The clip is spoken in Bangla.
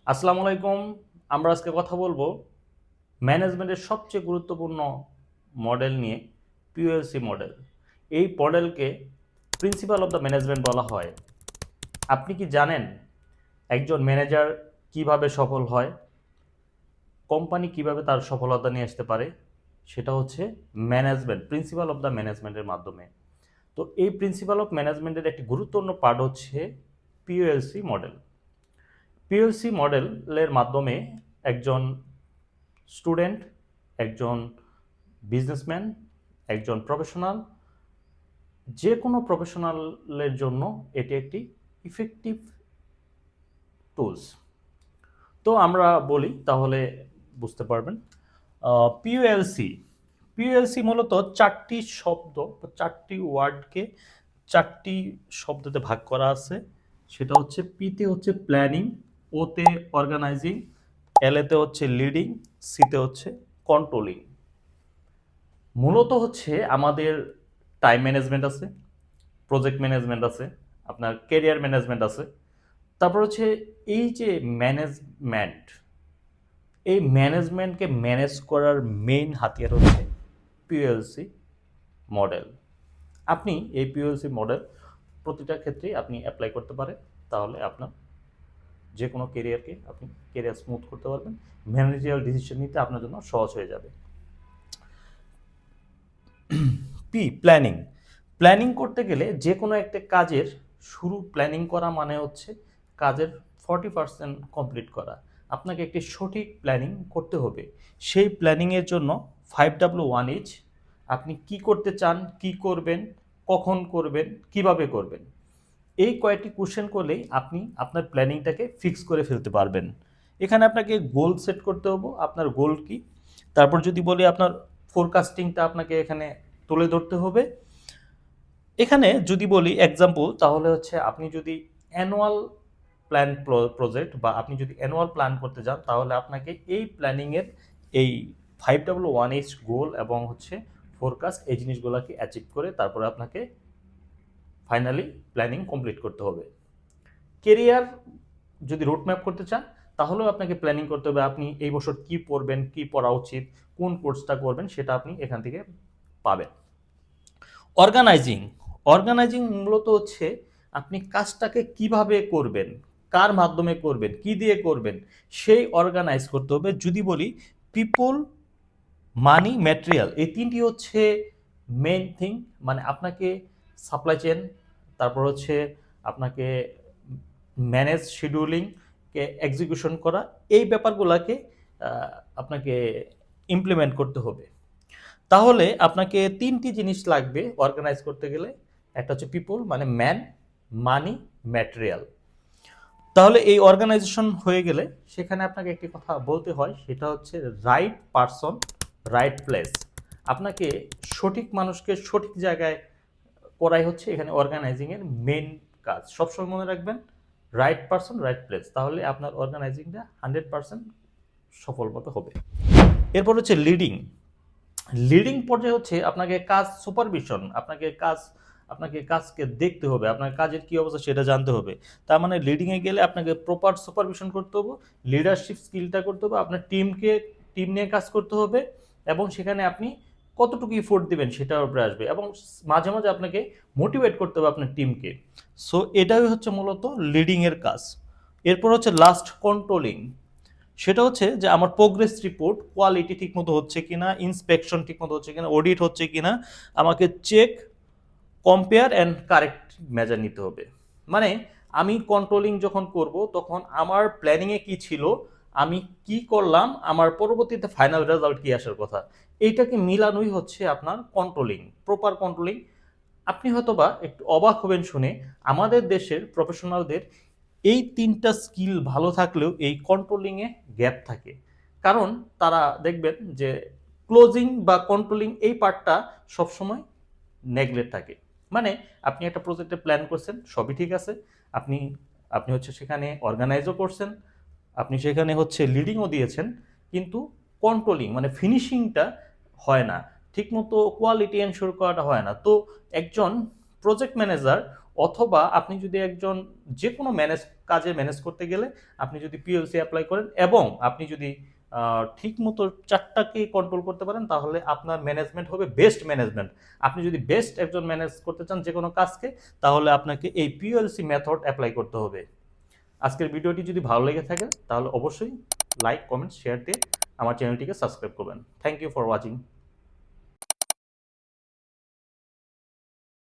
আসসালামু আলাইকুম। আমরা আজকে কথা বলবো ম্যানেজমেন্টের সবচেয়ে গুরুত্বপূর্ণ মডেল নিয়ে, পিওএলসি মডেল। এই মডেলকে প্রিন্সিপাল অফ দ্য ম্যানেজমেন্ট বলা হয়। আপনি কি জানেন একজন ম্যানেজার কিভাবে সফল হয়, কোম্পানি কিভাবে তার সফলতা নিয়ে আসতে পারে? সেটা হচ্ছে ম্যানেজমেন্ট, প্রিন্সিপাল অফ দ্য ম্যানেজমেন্টের মাধ্যমে। তো এই প্রিন্সিপাল অফ ম্যানেজমেন্টের একটি গুরুত্বপূর্ণ পার্ট হচ্ছে পিওএলসি মডেল। পিওএলসি মডেলের মাধ্যমে একজন স্টুডেন্ট, একজন বিজনেসম্যান, একজন প্রফেশনাল, যে কোনো প্রফেশনালের জন্য এটি একটি ইফেক্টিভ টুলস। তো আমরা বলি তাহলে বুঝতে পারবেন। পিওএলসি পিওএলসি মূলত চারটি শব্দ, চারটি ওয়ার্ডকে চারটি শব্দতে ভাগ করা আছে। সেটা হচ্ছে পিতে হচ্ছে প্ল্যানিং, ওতে অর্গানাইজিং, এলএতে হচ্ছে লিডিং, সিতে হচ্ছে কন্ট্রোলিং। মূলত হচ্ছে আমাদের টাইম ম্যানেজমেন্ট আছে, প্রজেক্ট ম্যানেজমেন্ট আছে, আপনার কেরিয়ার ম্যানেজমেন্ট আছে। তারপর হচ্ছে এই যে ম্যানেজমেন্ট, এই ম্যানেজমেন্টকে ম্যানেজ করার মেইন হাতিয়ার হচ্ছে পিওএলসি মডেল। আপনি এই পিওএলসি মডেল প্রতিটা ক্ষেত্রেই আপনি অ্যাপ্লাই করতে পারেন, তাহলে আপনার যে কোনো কেরিয়ারকে আপনি কেরিয়ার স্মুথ করতে পারবেন, ম্যানেজারিয়াল ডিসিশন নিতে আপনার জন্য সহজ হয়ে যাবে। প্ল্যানিং। প্ল্যানিং করতে গেলে যে কোনো একটা কাজের শুরু প্ল্যানিং করা মানে হচ্ছে কাজের 40% কমপ্লিট করা। আপনাকে একটি সঠিক প্ল্যানিং করতে হবে। সেই প্ল্যানিংয়ের জন্য 5W1H, আপনি কি করতে চান, কি করবেন, কখন করবেন, কিভাবে করবেন, এই কয়েকটি কোশ্চেন করলেই আপনি আপনার প্ল্যানিংটাকে ফিক্স করে ফেলতে পারবেন। এখানে আপনাকে গোল সেট করতে হবে, আপনার গোল কি। তারপর যদি বলি আপনার ফোরকাস্টিংটা আপনাকে এখানে তুলে ধরতে হবে। এখানে যদি বলি এক্সাম্পল, তাহলে হচ্ছে আপনি যদি অ্যানুয়াল প্ল্যান প্রজেক্ট বা আপনি যদি অ্যানুয়াল প্ল্যান করতে যান, তাহলে আপনাকে এই প্ল্যানিংয়ের এই 5W1H গোল এবং হচ্ছে ফোরকাস্ট, এই জিনিসগুলোকে অ্যাচিভ করে তারপরে আপনাকে ফাইনালি প্ল্যানিং কমপ্লিট করতে হবে। কেরিয়ার যদি রোডম্যাপ করতে চান, তাহলেও আপনাকে প্ল্যানিং করতে হবে। আপনি এই বছর কি পড়বেন, কি পড়া উচিত, কোন কোর্সটা করবেন, সেটা আপনি এখান থেকে পাবেন। অর্গানাইজিং। অর্গানাইজিং মূলত হচ্ছে আপনি কাজটাকে কিভাবে করবেন, কার মাধ্যমে করবেন, কি দিয়ে করবেন, সেই অর্গানাইজ করতে হবে। যদি বলি পিপল, মানি, ম্যাটেরিয়াল, এই তিনটি হচ্ছে মেইন থিং। মানে আপনাকে সাপ্লাই চেন, তারপর হচ্ছে আপনাকে ম্যানেজ শিডিউলিংকে এক্সিকিউশন করা, এই ব্যাপারগুলোকে আপনাকে ইমপ্লিমেন্ট করতে হবে। তাহলে আপনাকে তিনটি জিনিস লাগবে অর্গানাইজ করতে গেলে। একটা হচ্ছে পিপল মানে ম্যান, মানি, ম্যাটেরিয়াল। তাহলে এই অর্গানাইজেশন হয়ে গেলে সেখানে আপনাকে একটি কথা বলতে হয়, সেটা হচ্ছে রাইট পারসন, রাইট প্লেস। আপনাকে সঠিক মানুষকে সঠিক জায়গায় করাই হচ্ছে এখানে অর্গানাইজিংয়ের মেন কাজ। সবসময় মনে রাখবেন রাইট পারসন, রাইট প্লেস, তাহলে আপনার অর্গানাইজিংটা 100% সফলভাবে হবে। এরপর হচ্ছে লিডিং। লিডিং পর্যায়ে হচ্ছে আপনাকে কাজ সুপারভিশন, আপনাকে কাজকে দেখতে হবে, আপনার কাজের কি অবস্থা সেটা জানতে হবে। তার মানে লিডিংয়ে গেলে আপনাকে প্রপার সুপারভিশন করতে হবে, লিডারশিপ স্কিলটা করতে হবে, আপনার টিম নিয়ে কাজ করতে হবে, এবং সেখানে আপনি কতটুকু ইফোর্ট দিবেন সেটার উপরে আসবে, এবং মাঝে মাঝে আপনাকে মোটিভেট করতে হবে আপনার টিমকে। সো এটাই হচ্ছে মূলত লিডিংয়ের কাজ। এরপর হচ্ছে লাস্ট কন্ট্রোলিং। সেটা হচ্ছে যে আমার প্রোগ্রেস রিপোর্ট কোয়ালিটি ঠিকমতো হচ্ছে কিনা, ইন্সপেকশন ঠিকমতো হচ্ছে কিনা, অডিট হচ্ছে কিনা, আমাকে check, compare and correct measure নিতে হবে। মানে আমি কন্ট্রোলিং যখন করব তখন আমার প্ল্যানিংয়ে কি ছিল, আমি কি করলাম, আমার পরবর্তীতে ফাইনাল রেজাল্ট কি আসার কথা, এইটাকে মিলানোই হচ্ছে আপনার কন্ট্রোলিং, প্রপার কন্ট্রোলিং। আপনি হয়তোবা একটু অবাক হবেন শুনে, আমাদের দেশের প্রফেশনালদের এই তিনটা স্কিল ভালো থাকলেও এই কন্ট্রোলিংয়ে গ্যাপ থাকে। কারণ তারা দেখবেন যে ক্লোজিং বা কন্ট্রোলিং এই পার্টটা সবসময় নেগলেক্ট থাকে। মানে আপনি একটা প্রজেক্টে প্ল্যান করছেন, সবই ঠিক আছে, আপনি আপনি হচ্ছে সেখানে অর্গানাইজও করছেন, আপনি সেখানে হচ্ছে লিডিংও দিয়েছেন, কিন্তু কন্ট্রোলিং মানে ফিনিশিংটা হয় না ঠিকমতো, কোয়ালিটি এনশিওর করাটা হয় না। তো একজন প্রজেক্ট ম্যানেজার অথবা আপনি যদি একজন যে কোনো কাজে ম্যানেজ করতে গেলে আপনি যদি পিএলসি অ্যাপ্লাই করেন এবং আপনি যদি ঠিক মতো চারটাকে কন্ট্রোল করতে পারেন, তাহলে আপনার ম্যানেজমেন্ট হবে বেস্ট ম্যানেজমেন্ট। আপনি যদি বেস্ট একজন ম্যানেজ করতে চান যে কোনো কাজকে, তাহলে আপনাকে এই পিএলসি মেথড অ্যাপ্লাই করতে হবে। আজকের ভিডিওটি যদি ভালো লেগে থাকে তাহলে অবশ্যই লাইক, কমেন্ট, শেয়ার দিয়ে আমার চ্যানেলটিকে সাবস্ক্রাইব করবেন। Thank you for watching.